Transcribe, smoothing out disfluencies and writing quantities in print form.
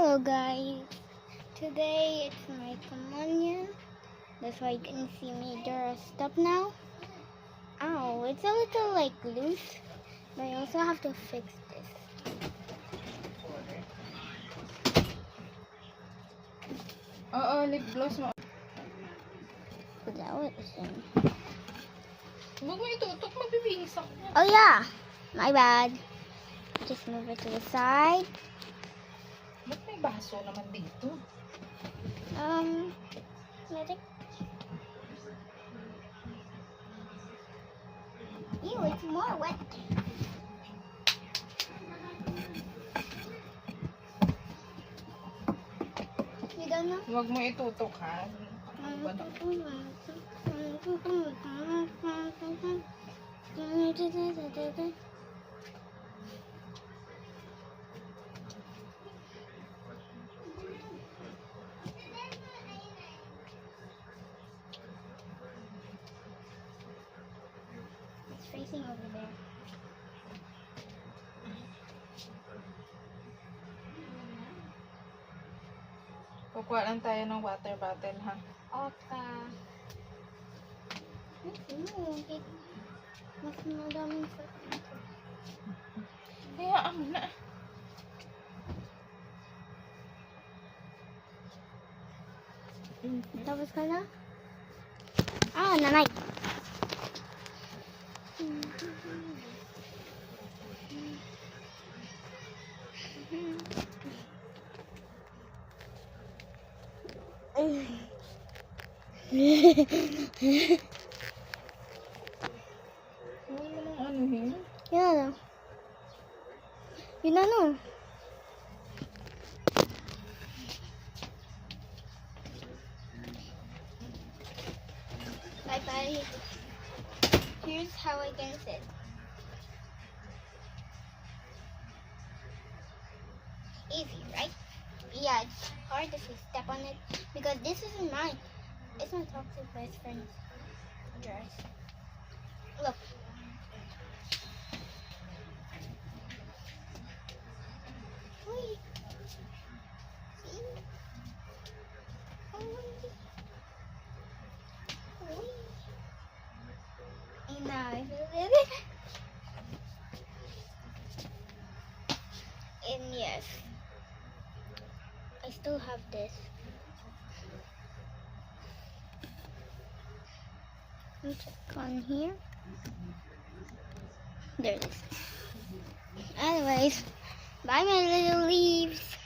Hello guys, today it's my communion. That's why you can see me dressed up now. Ow, it's a little like loose, but I also have to fix this. Oo, lip gloss mo. Put that in. Huwag mo itutok, mabibihis ako. Oh yeah, my bad. Just move it to the side. Ba't may baso naman dito? Let it. Ew, it's more wet. You don't know? Huwag mo itutok, ha? It's facing over there. Kukuha lang tayo ng water bottle, ha? Okay. Mas madaming sakit. Hayaan mo na. Tapos ka na? Ah, nanay. Huwag mo nang anuhin. Yan na. Yun na no. Bye bye. Here's how I can sit. Easy, right? Yeah, it's hard if you step on it because this isn't mine. It's my toxic best friend's dress. Look. Wait. See? And now I feel it. And yes, I still have this. Let me check on here. There it is. Anyways, bye my little leaves.